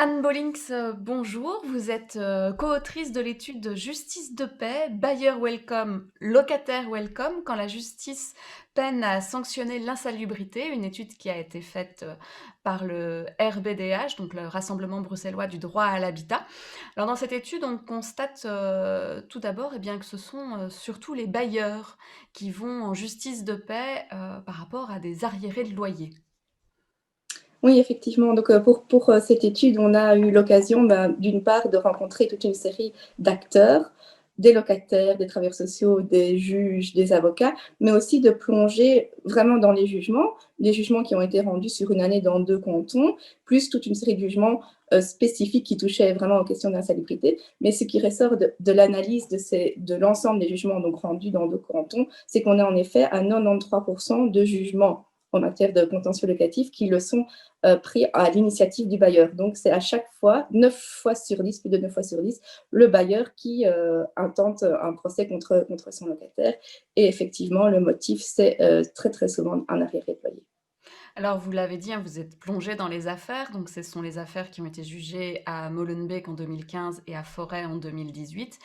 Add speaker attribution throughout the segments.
Speaker 1: Anne Bollings, bonjour. Vous êtes co-autrice de l'étude Justice de paix, Buyer Welcome, Locataire Welcome, quand la justice peine à sanctionner l'insalubrité, une étude qui a été faite par le RBDH, donc le Rassemblement bruxellois du droit à l'habitat. Alors dans cette étude, on constate tout d'abord que ce sont surtout les bailleurs qui vont en justice de paix par rapport à des arriérés de loyer.
Speaker 2: Oui, effectivement. Donc, pour cette étude, on a eu l'occasion, d'une part, de rencontrer toute une série d'acteurs, des locataires, des travailleurs sociaux, des juges, des avocats, mais aussi de plonger vraiment dans les jugements qui ont été rendus sur une année dans 2 cantons, plus toute une série de jugements spécifiques qui touchaient vraiment aux questions d'insalubrité. Mais ce qui ressort de l'analyse de l'ensemble des jugements donc rendus dans 2 cantons, c'est qu'on est en effet à 93% de jugements en matière de contentieux locatif qui le sont pris à l'initiative du bailleur. Donc, c'est à chaque fois, 9 fois sur 10, plus de 9 fois sur 10, le bailleur qui intente un procès contre son locataire. Et effectivement, le motif, c'est très, très souvent un arriéré de loyer.
Speaker 1: Alors, vous l'avez dit, hein, vous êtes plongé dans les affaires. Donc, ce sont les affaires qui ont été jugées à Molenbeek en 2015 et à Forêt en 2018.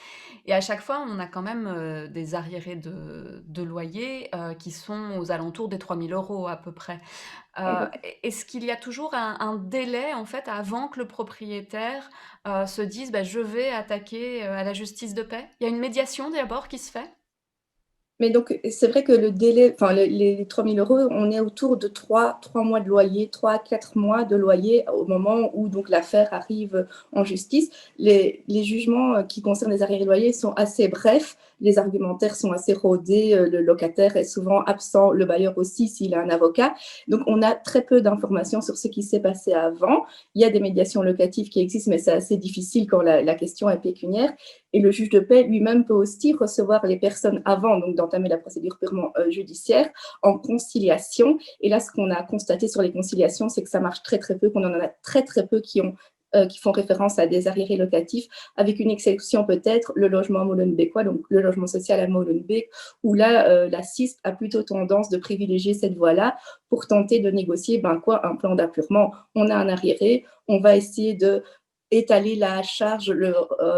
Speaker 1: Et à chaque fois, on a quand même des arriérés de loyer qui sont aux alentours des 3 000 euros à peu près. Euh, Est-ce qu'il y a toujours un délai, en fait, avant que le propriétaire se dise bah, je vais attaquer à la justice de paix? Il y a une médiation d'abord qui se fait?
Speaker 2: Mais donc, c'est vrai que le délai, enfin, les 3 000 euros, on est autour de trois mois de loyer, 3 à 4 mois de loyer au moment où donc l'affaire arrive en justice. Les jugements qui concernent les arriérés de loyer sont assez brefs, les argumentaires sont assez rodés, le locataire est souvent absent, le bailleur aussi s'il a un avocat. Donc, on a très peu d'informations sur ce qui s'est passé avant. Il y a des médiations locatives qui existent, mais c'est assez difficile quand la question est pécuniaire. Et le juge de paix lui-même peut aussi recevoir les personnes avant donc d'entamer la procédure purement judiciaire en conciliation. Et là, ce qu'on a constaté sur les conciliations, c'est que ça marche très très peu, qu'on en a très très peu qui font référence à des arriérés locatifs, avec une exception peut-être, le logement molenbeekois, donc le logement social à Molenbeek, où là, la CISP a plutôt tendance de privilégier cette voie-là pour tenter de négocier un plan d'appurement. On a un arriéré, on va essayer de étaler la charge, le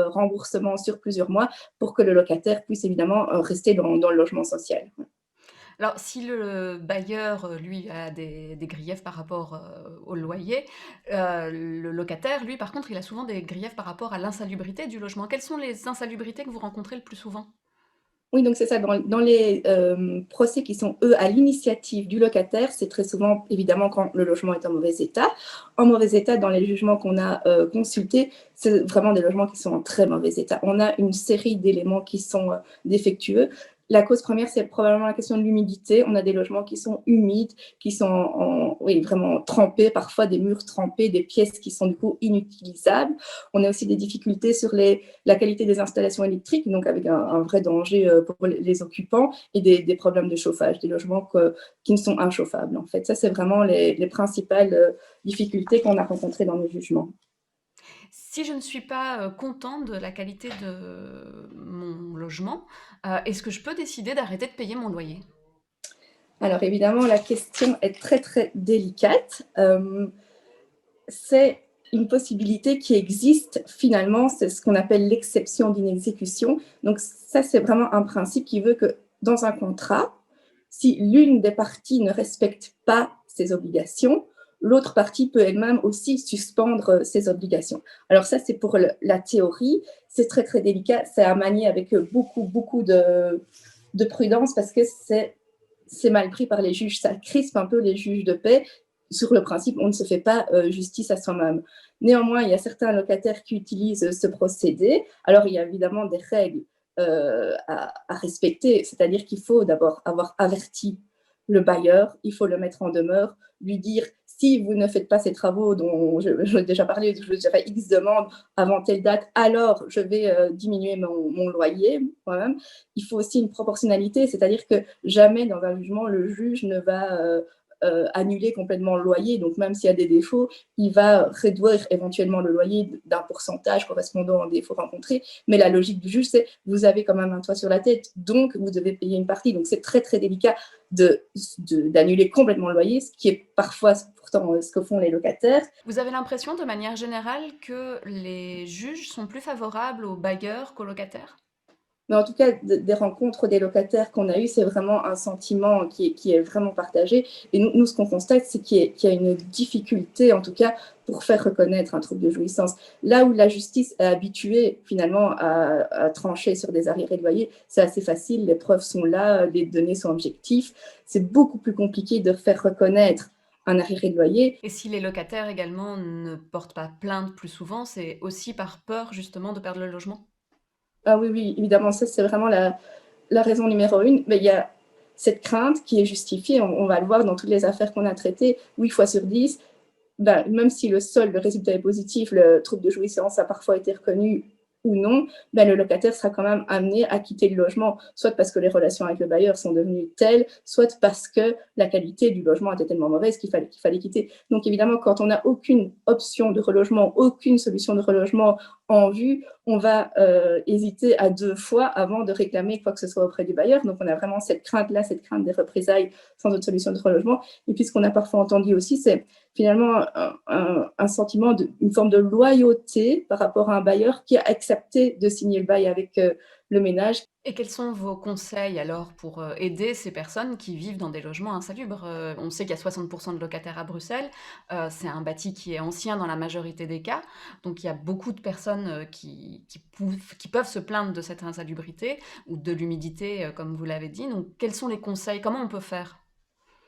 Speaker 2: remboursement sur plusieurs mois pour que le locataire puisse évidemment rester dans le logement social.
Speaker 1: Alors, si le bailleur, lui, a des griefs par rapport au loyer, le locataire, lui, par contre, il a souvent des griefs par rapport à l'insalubrité du logement. Quelles sont les insalubrités que vous rencontrez le plus souvent?
Speaker 2: Oui, donc c'est ça. Dans les procès qui sont, eux, à l'initiative du locataire, c'est très souvent, évidemment, quand le logement est en mauvais état. En mauvais état, dans les jugements qu'on a consultés, c'est vraiment des logements qui sont en très mauvais état. On a une série d'éléments qui sont défectueux. La cause première, c'est probablement la question de l'humidité. On a des logements qui sont humides, qui sont oui, vraiment trempés, parfois des murs trempés, des pièces qui sont du coup inutilisables. On a aussi des difficultés sur la qualité des installations électriques, donc avec un vrai danger pour les occupants, et des problèmes de chauffage, des logements qui ne sont inchauffables. En fait, ça, c'est vraiment les principales difficultés qu'on a rencontrées dans nos jugements.
Speaker 1: Si je ne suis pas contente de la qualité de mon logement, est-ce que je peux décider d'arrêter de payer mon loyer?
Speaker 2: Alors évidemment, la question est très très délicate. C'est une possibilité qui existe finalement, c'est ce qu'on appelle l'exception d'inexécution. Donc ça, c'est vraiment un principe qui veut que dans un contrat, si l'une des parties ne respecte pas ses obligations, l'autre partie peut elle-même aussi suspendre ses obligations. Alors ça, c'est pour la théorie, c'est très très délicat, c'est à manier avec beaucoup de prudence parce que c'est mal pris par les juges, ça crispe un peu les juges de paix. Sur le principe, on ne se fait pas justice à soi-même. Néanmoins, il y a certains locataires qui utilisent ce procédé. Alors, il y a évidemment des règles à respecter, c'est-à-dire qu'il faut d'abord avoir averti le bailleur, il faut le mettre en demeure, lui dire si vous ne faites pas ces travaux dont j'ai déjà parlé, je dirais X demande avant telle date, alors je vais diminuer mon loyer moi-même. Il faut aussi une proportionnalité, c'est-à-dire que jamais dans un jugement, le juge ne va annuler complètement le loyer. Donc, même s'il y a des défauts, il va réduire éventuellement le loyer d'un pourcentage correspondant aux défauts rencontrés. Mais la logique du juge, c'est vous avez quand même un toit sur la tête, donc vous devez payer une partie. Donc, c'est très, très délicat d'annuler complètement le loyer, ce qui est parfois pourtant ce que font les locataires.
Speaker 1: Vous avez l'impression, de manière générale, que les juges sont plus favorables aux bailleurs qu'aux locataires?
Speaker 2: Mais en tout cas, des rencontres des locataires qu'on a eues, c'est vraiment un sentiment qui est vraiment partagé. Et nous ce qu'on constate, c'est qu'il y a une difficulté, en tout cas, pour faire reconnaître un trouble de jouissance. Là où la justice est habituée, finalement, à trancher sur des arriérés de loyer, c'est assez facile, les preuves sont là, les données sont objectives. C'est beaucoup plus compliqué de faire reconnaître un arriéré de loyer.
Speaker 1: Et si les locataires également ne portent pas plainte plus souvent, c'est aussi par peur justement de perdre le logement?
Speaker 2: Ah oui, oui, évidemment, ça, c'est vraiment la raison numéro une. Mais il y a cette crainte qui est justifiée, on va le voir dans toutes les affaires qu'on a traitées, 8 fois sur 10, ben, même si le résultat est positif, le trouble de jouissance a parfois été reconnu ou non, ben, le locataire sera quand même amené à quitter le logement, soit parce que les relations avec le bailleur sont devenues telles, soit parce que la qualité du logement était tellement mauvaise qu'il fallait quitter. Donc évidemment, quand on n'a aucune option de relogement, aucune solution de relogement en vue, on va hésiter à 2 fois avant de réclamer quoi que ce soit auprès du bailleur. Donc on a vraiment cette crainte-là, cette crainte des représailles sans autre solution de relogement. Et puis ce qu'on a parfois entendu aussi, c'est finalement un sentiment, une forme de loyauté par rapport à un bailleur qui a accepté de signer le bail avec le ménage.
Speaker 1: Et quels sont vos conseils alors pour aider ces personnes qui vivent dans des logements insalubres? On sait qu'il y a 60% de locataires à Bruxelles. C'est un bâti qui est ancien dans la majorité des cas. Donc il y a beaucoup de personnes qui peuvent se plaindre de cette insalubrité ou de l'humidité, comme vous l'avez dit. Donc quels sont les conseils? Comment on peut faire?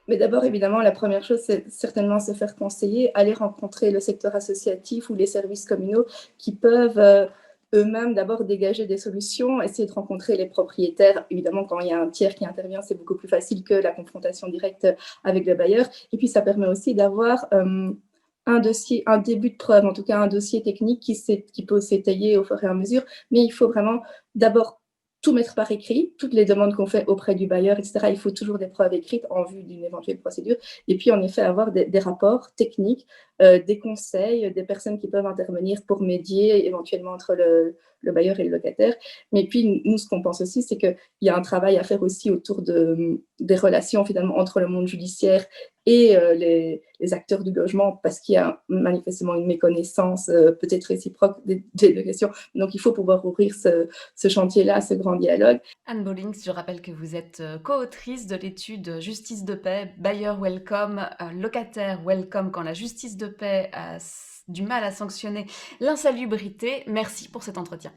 Speaker 2: Mais d'abord, évidemment, la première chose, c'est certainement se faire conseiller, aller rencontrer le secteur associatif ou les services communaux qui peuvent eux-mêmes d'abord dégager des solutions, essayer de rencontrer les propriétaires. Évidemment, quand il y a un tiers qui intervient, c'est beaucoup plus facile que la confrontation directe avec le bailleur. Et puis, ça permet aussi d'avoir un dossier, un début de preuve, en tout cas un dossier technique qui peut s'étayer au fur et à mesure. Mais il faut vraiment d'abord tout mettre par écrit, toutes les demandes qu'on fait auprès du bailleur, etc. Il faut toujours des preuves écrites en vue d'une éventuelle procédure. Et puis, en effet, avoir des rapports techniques, des conseils, des personnes qui peuvent intervenir pour médier éventuellement entre le bailleur et le locataire. Mais puis, nous, ce qu'on pense aussi, c'est qu'il y a un travail à faire aussi autour des relations, finalement, entre le monde judiciaire et les acteurs du logement, parce qu'il y a manifestement une méconnaissance peut-être réciproque des deux questions. Donc, il faut pouvoir ouvrir ce chantier-là, ce grand dialogue.
Speaker 1: Anne Bollings, je rappelle que vous êtes co-autrice de l'étude Justice de paix, bailleur welcome, locataire welcome quand la justice de paix a du mal à sanctionner l'insalubrité. Merci pour cet entretien.